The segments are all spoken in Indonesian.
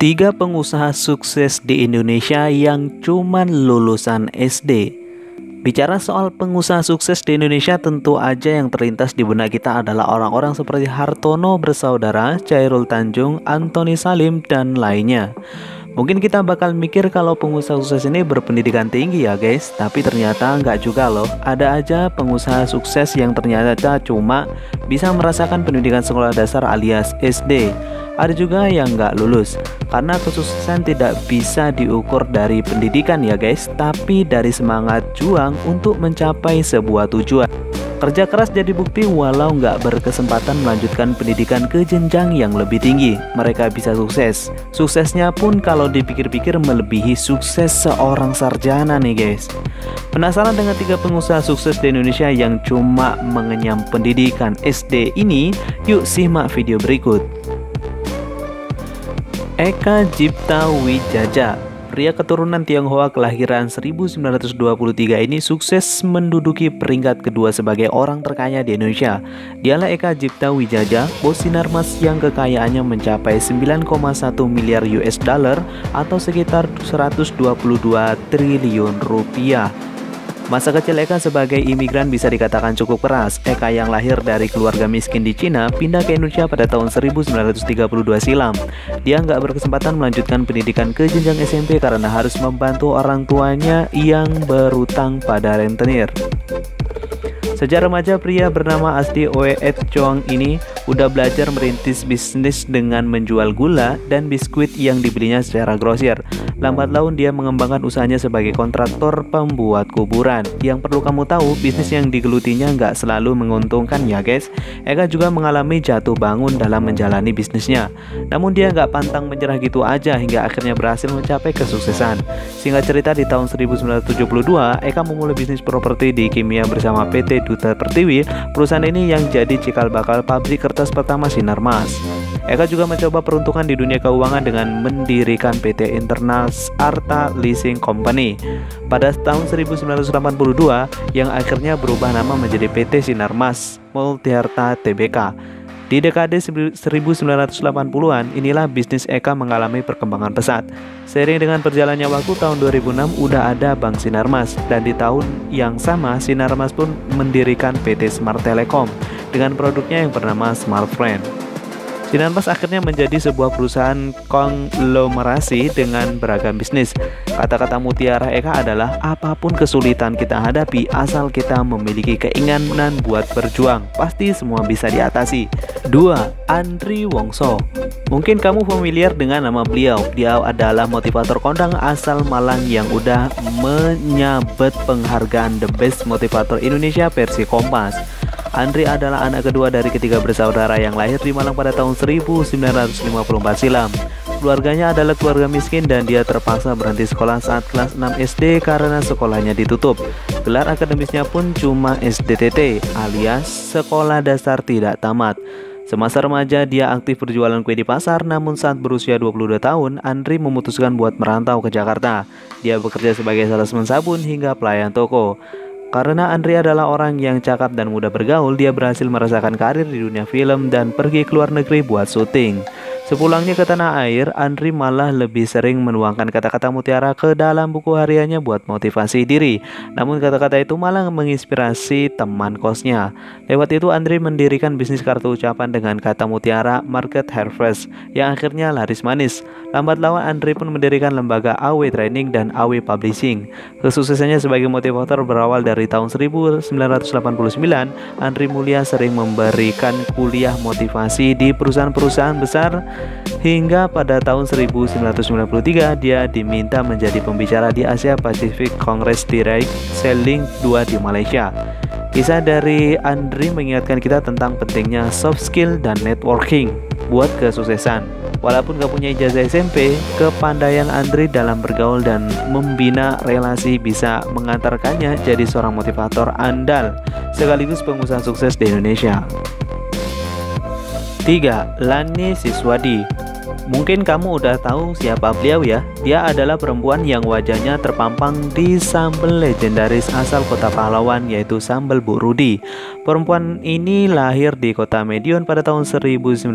Tiga pengusaha sukses di Indonesia yang cuman lulusan SD. Bicara soal pengusaha sukses di Indonesia, tentu aja yang terlintas di benak kita adalah orang-orang seperti Hartono bersaudara, Chairul Tanjung, Antoni Salim, dan lainnya. Mungkin kita bakal mikir kalau pengusaha sukses ini berpendidikan tinggi ya guys, tapi ternyata nggak juga loh. Ada aja pengusaha sukses yang ternyata cuma bisa merasakan pendidikan sekolah dasar alias SD. Ada juga yang nggak lulus, karena kesuksesan tidak bisa diukur dari pendidikan ya guys, tapi dari semangat juang untuk mencapai sebuah tujuan. Kerja keras jadi bukti walau nggak berkesempatan melanjutkan pendidikan ke jenjang yang lebih tinggi, mereka bisa sukses. Suksesnya pun kalau dipikir-pikir melebihi sukses seorang sarjana nih guys. Penasaran dengan tiga pengusaha sukses di Indonesia yang cuma mengenyam pendidikan SD ini? Yuk simak video berikut. Eka Cipta Wijaya, pria keturunan Tionghoa kelahiran 1923 ini sukses menduduki peringkat kedua sebagai orang terkaya di Indonesia. Dialah Eka Cipta Wijaya, bos Sinarmas yang kekayaannya mencapai 9,1 miliar US dollar atau sekitar 122 triliun rupiah. Masa kecil Eka sebagai imigran bisa dikatakan cukup keras. Eka yang lahir dari keluarga miskin di Cina pindah ke Indonesia pada tahun 1932 silam. Dia nggak berkesempatan melanjutkan pendidikan ke jenjang SMP karena harus membantu orang tuanya yang berutang pada rentenir. Sejak remaja, pria bernama Asti Oe Et Chong ini udah belajar merintis bisnis dengan menjual gula dan biskuit yang dibelinya secara grosir. Lambat laun dia mengembangkan usahanya sebagai kontraktor pembuat kuburan. Yang perlu kamu tahu, bisnis yang digelutinya nggak selalu menguntungkan ya guys. Eka juga mengalami jatuh bangun dalam menjalani bisnisnya. Namun dia nggak pantang menyerah gitu aja hingga akhirnya berhasil mencapai kesuksesan. Singkat cerita, di tahun 1972, Eka memulai bisnis properti di kimia bersama PT Duta Pertiwi. Perusahaan ini yang jadi cikal bakal pabrik kertas pertama Sinarmas. Eka juga mencoba peruntungan di dunia keuangan dengan mendirikan PT Internal Arta Leasing Company pada tahun 1982 yang akhirnya berubah nama menjadi PT Sinarmas Multiarta Tbk. Di dekade 1980-an, inilah bisnis Eka mengalami perkembangan pesat. Seiring dengan berjalannya waktu, tahun 2006 udah ada Bank Sinarmas, dan di tahun yang sama Sinarmas pun mendirikan PT Smart Telecom dengan produknya yang bernama Smartfren. Sinarmas akhirnya menjadi sebuah perusahaan konglomerasi dengan beragam bisnis. Kata-kata mutiara Eka adalah apapun kesulitan kita hadapi, asal kita memiliki keinginan buat berjuang, pasti semua bisa diatasi. 2. Andri Wongso. Mungkin kamu familiar dengan nama beliau. Dia adalah motivator kondang asal Malang yang udah menyabet penghargaan The Best Motivator Indonesia versi Kompas. Andri adalah anak kedua dari ketiga bersaudara yang lahir di Malang pada tahun 1954 silam. Keluarganya adalah keluarga miskin dan dia terpaksa berhenti sekolah saat kelas 6 SD karena sekolahnya ditutup. Gelar akademisnya pun cuma SDTT alias Sekolah Dasar Tidak Tamat. Semasa remaja dia aktif berjualan kue di pasar, namun saat berusia 22 tahun, Andri memutuskan buat merantau ke Jakarta. Dia bekerja sebagai salesman sabun hingga pelayan toko. Karena Andri adalah orang yang cakap dan mudah bergaul, dia berhasil merasakan karir di dunia film dan pergi ke luar negeri buat syuting. Sepulangnya ke tanah air, Andri malah lebih sering menuangkan kata-kata mutiara ke dalam buku hariannya buat motivasi diri. Namun kata-kata itu malah menginspirasi teman kosnya. Lewat itu Andri mendirikan bisnis kartu ucapan dengan kata mutiara Market Harvest yang akhirnya laris manis. Lambat laun Andri pun mendirikan lembaga AW Training dan AW Publishing. Kesuksesannya sebagai motivator berawal dari tahun 1989. Andri Mulia sering memberikan kuliah motivasi di perusahaan-perusahaan besar hingga pada tahun 1993 dia diminta menjadi pembicara di Asia Pacific Congress Direct Selling 2 di Malaysia. Kisah dari Andri mengingatkan kita tentang pentingnya soft skill dan networking buat kesuksesan. Walaupun gak punya ijazah SMP, kepandaian Andri dalam bergaul dan membina relasi bisa mengantarkannya jadi seorang motivator andal sekaligus pengusaha sukses di Indonesia. 3. Lani Siswadi. Mungkin kamu udah tahu siapa beliau ya. Dia adalah perempuan yang wajahnya terpampang di sambal legendaris asal kota pahlawan, yaitu sambal Bu Rudi. Perempuan ini lahir di kota Madiun pada tahun 1958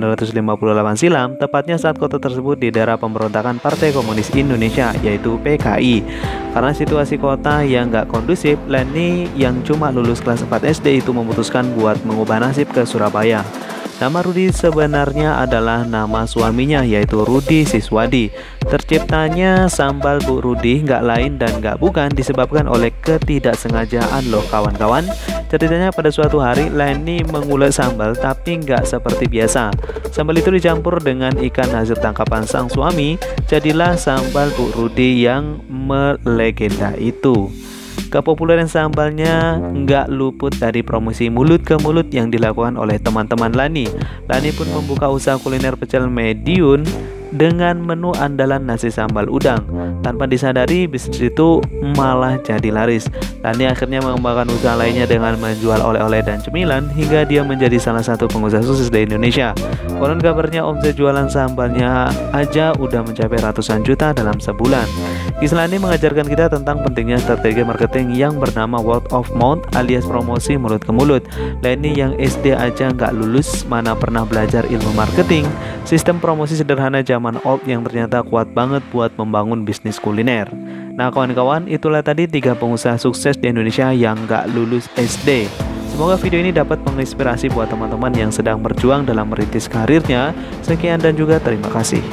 silam, tepatnya saat kota tersebut di daerah pemberontakan Partai Komunis Indonesia, yaitu PKI. Karena situasi kota yang gak kondusif, Leni yang cuma lulus kelas 4 SD itu memutuskan buat mengubah nasib ke Surabaya. Nama Rudi sebenarnya adalah nama suaminya, yaitu Rudi Siswadi. Terciptanya sambal Bu Rudi nggak lain dan nggak bukan disebabkan oleh ketidaksengajaan loh kawan-kawan. Ceritanya pada suatu hari Leni mengulek sambal tapi nggak seperti biasa. Sambal itu dicampur dengan ikan hasil tangkapan sang suami. Jadilah sambal Bu Rudi yang melegenda itu. Kepopuleran sambalnya nggak luput dari promosi mulut ke mulut yang dilakukan oleh teman-teman Lani. Lani pun membuka usaha kuliner pecel Madiun dengan menu andalan nasi sambal udang. Tanpa disadari, bisnis itu malah jadi laris. Lani akhirnya mengembangkan usaha lainnya dengan menjual oleh-oleh dan cemilan hingga dia menjadi salah satu pengusaha sukses di Indonesia. Konon kabarnya omset jualan sambalnya aja udah mencapai ratusan juta dalam sebulan. Kisah Lani mengajarkan kita tentang pentingnya strategi marketing yang bernama word of mouth alias promosi mulut ke mulut. Leni yang SD aja nggak lulus mana pernah belajar ilmu marketing. Sistem promosi sederhana zaman old yang ternyata kuat banget buat membangun bisnis kuliner. Nah kawan-kawan, itulah tadi 3 pengusaha sukses di Indonesia yang nggak lulus SD. Semoga video ini dapat menginspirasi buat teman-teman yang sedang berjuang dalam merintis karirnya. Sekian dan juga terima kasih.